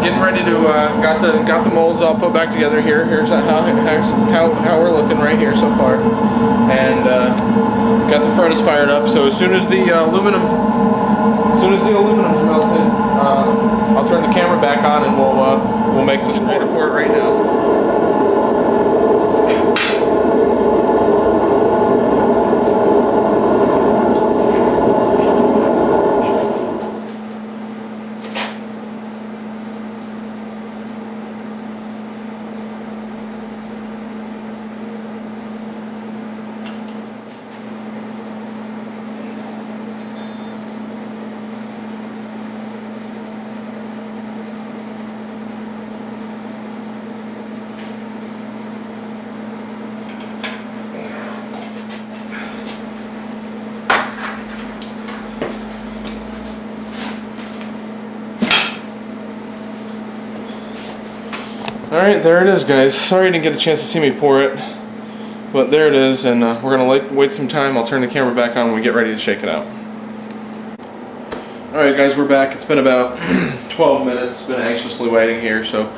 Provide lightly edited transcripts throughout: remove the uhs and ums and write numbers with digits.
getting ready to got the molds all put back together here. Here's how we're looking right here so far, and got the furnace fired up. So as soon as the aluminum's melted, I'll turn the camera back on and we'll make this report right now. Alright, there it is, guys. Sorry you didn't get a chance to see me pour it, but there it is, and we're going to wait some time. I'll turn the camera back on when we get ready to shake it out. Alright guys, we're back. It's been about 12 minutes. Been anxiously waiting here, so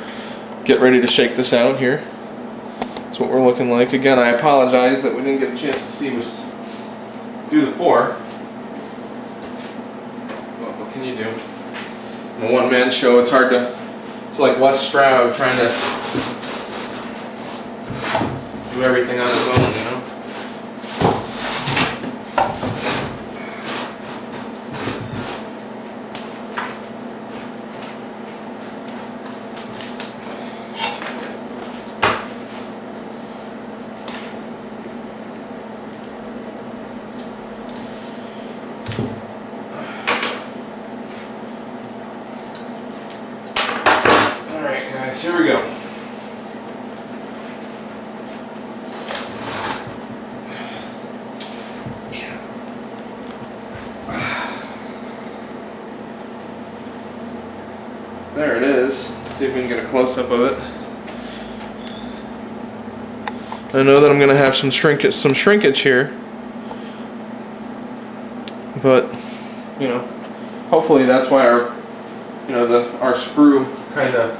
get ready to shake this out here. That's what we're looking like. Again, I apologize that we didn't get a chance to see us do the pour. Well, what can you do? In a one-man show, it's hard to... It's like Les Stroud trying to do everything on his own, you know? Here we go. Yeah. There it is. Let's see if we can get a close-up of it. I know that I'm going to have some shrinkage here, but you know, hopefully that's why our our sprue kind of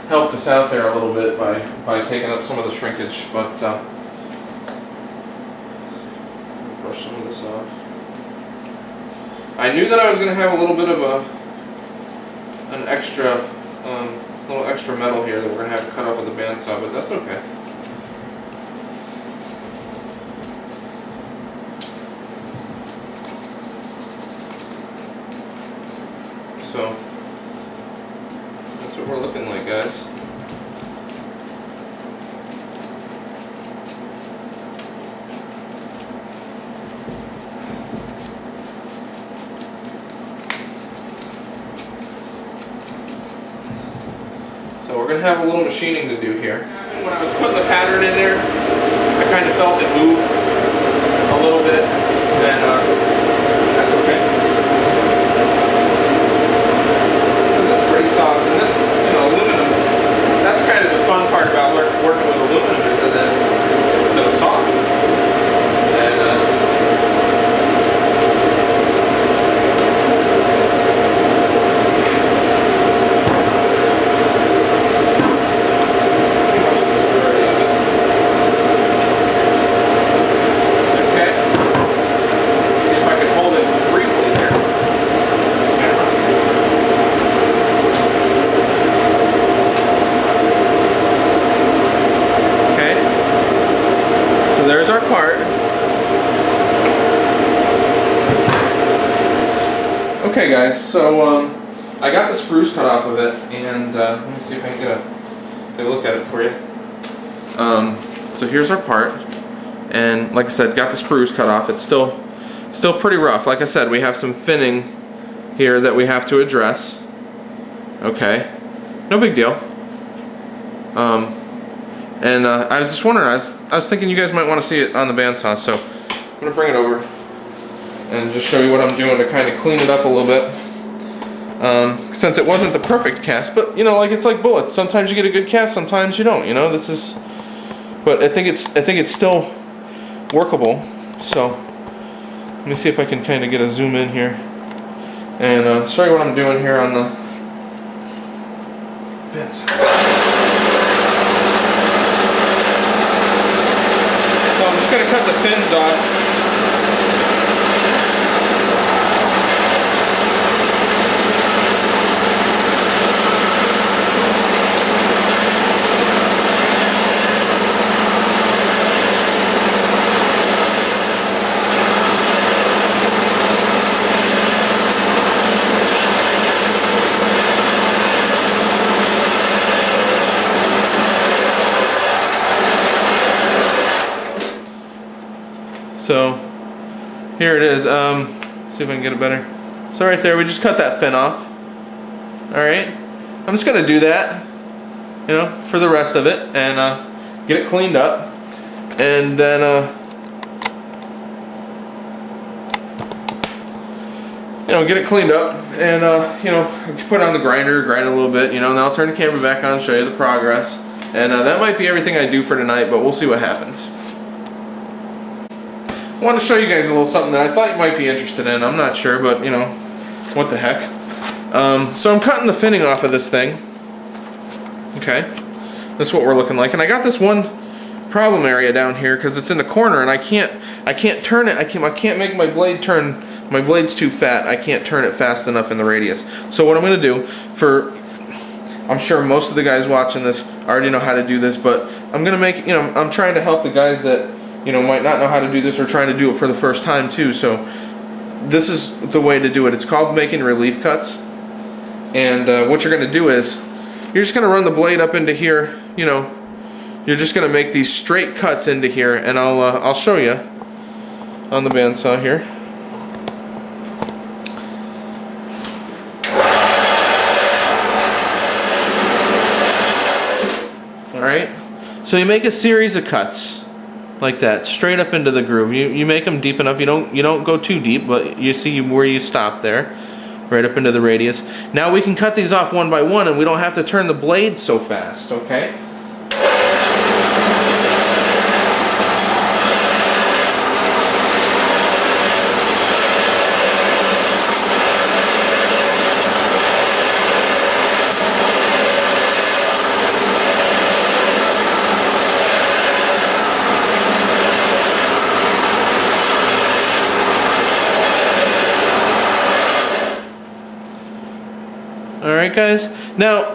helped us out there a little bit by taking up some of the shrinkage, but brush some of this off. I knew that I was going to have a little bit of an extra little extra metal here that we're going to have to cut off with the bandsaw, but that's okay. So that's what we're looking like, guys. So we're going to have a little machining to do here. When I was putting the pattern in there, I kind of felt it move a little bit, and that's okay. That's pretty soft, and this, aluminum, that's kind of the fun part about working with aluminum, is that it's so soft. And pretty much the majority of it. Okay. See if I can hold it briefly here. There's our part. Okay guys, so I got the spruce cut off of it, and let me see if I can get a look at it for you. So here's our part, and like I said, got the spruce cut off. It's still pretty rough. Like I said, we have some finning here that we have to address. Okay, no big deal. And I was just wondering, I was thinking you guys might want to see it on the bandsaw, so I'm going to bring it over and just show you what I'm doing to kind of clean it up a little bit. Since it wasn't the perfect cast, but like it's like bullets. Sometimes you get a good cast, sometimes you don't. This is, but I think it's still workable. So let me see if I can kind of get a zoom in here and show you what I'm doing here on the pins. So I'm just going to cut the pins off. So here it is. See if I can get it better. So right there, we just cut that fin off. All right. I'm just gonna do that, you know, for the rest of it, and get it cleaned up, and then you know, get it cleaned up, and you know, put it on the grinder, grind it a little bit, you know, and then I'll turn the camera back on, show you the progress, and that might be everything I do for tonight, but we'll see what happens. I want to show you guys a little something that I thought you might be interested in. I'm not sure, but you know, what the heck. So I'm cutting the finning off of this thing. Okay, that's what we're looking like. And I got this one problem area down here because it's in the corner, and I can't turn it. I can't make my blade turn. My blade's too fat. I can't turn it fast enough in the radius. So what I'm going to do, I'm sure most of the guys watching this already know how to do this, but I'm going to make, you know, I'm trying to help the guys that, you know, might not know how to do this or trying to do it for the first time too. So this is the way to do it. It's called making relief cuts. And what you're going to do is you're just going to run the blade up into here. You know, you're just going to make these straight cuts into here, and I'll show you on the bandsaw here. All right. So you make a series of cuts. Like that, straight up into the groove. You make them deep enough. You don't go too deep, but you see where you stop there, right up into the radius. Now we can cut these off one by one, and we don't have to turn the blade so fast. Okay. Alright guys, now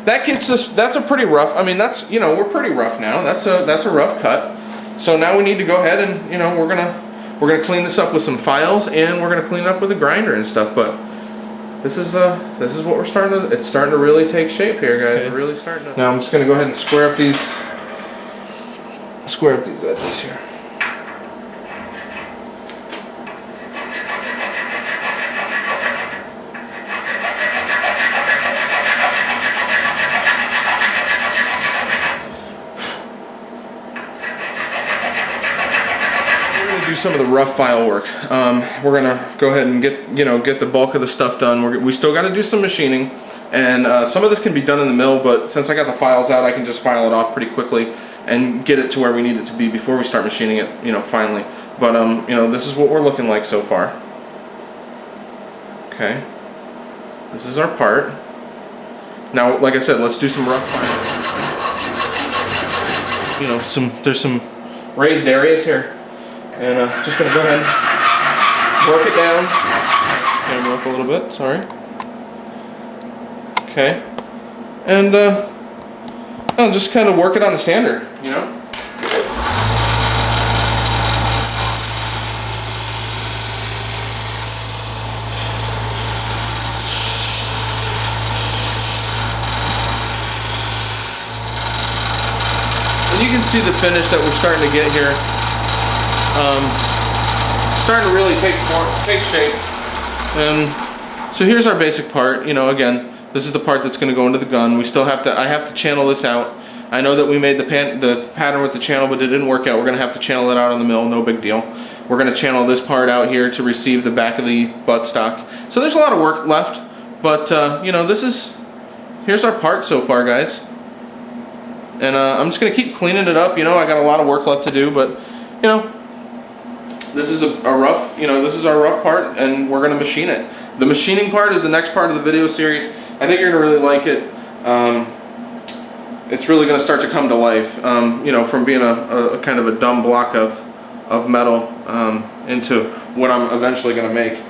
that gets us, that's a pretty rough, I mean that's, you know, we're pretty rough now, that's a rough cut. So now we need to go ahead and, you know, we're gonna clean this up with some files, and we're gonna clean it up with a grinder and stuff, but this is what we're starting to, it's starting to really take shape here guys. Okay. We're really starting to. Now I'm just gonna go ahead and square up these edges here. Do some of the rough file work. We're gonna go ahead and get the bulk of the stuff done. We still got to do some machining, and some of this can be done in the mill, but since I got the files out, I can just file it off pretty quickly and get it to where we need it to be before we start machining it, you know, finally. But you know, this is what we're looking like so far. Okay, this is our part. Now, like I said, let's do some rough filing. You know, there's some raised areas here. And just going to go ahead and work it down. Camera up a little bit, sorry. Okay. And I'll just kind of work it on the sander, you know. And you can see the finish that we're starting to get here. Starting to really take shape. So here's our basic part. You know, again, this is the part that's going to go into the gun. I have to channel this out. I know that we made the pattern with the channel, but it didn't work out. We're going to have to channel it out on the mill. No big deal. We're going to channel this part out here to receive the back of the buttstock. So there's a lot of work left, but you know, here's our part so far, guys. And I'm just going to keep cleaning it up. You know, I got a lot of work left to do, but you know, this is this is our rough part, and we're going to machine it. The machining part is the next part of the video series. I think you're going to really like it. it's really going to start to come to life. You know, from being a kind of a dumb block of metal into what I'm eventually going to make.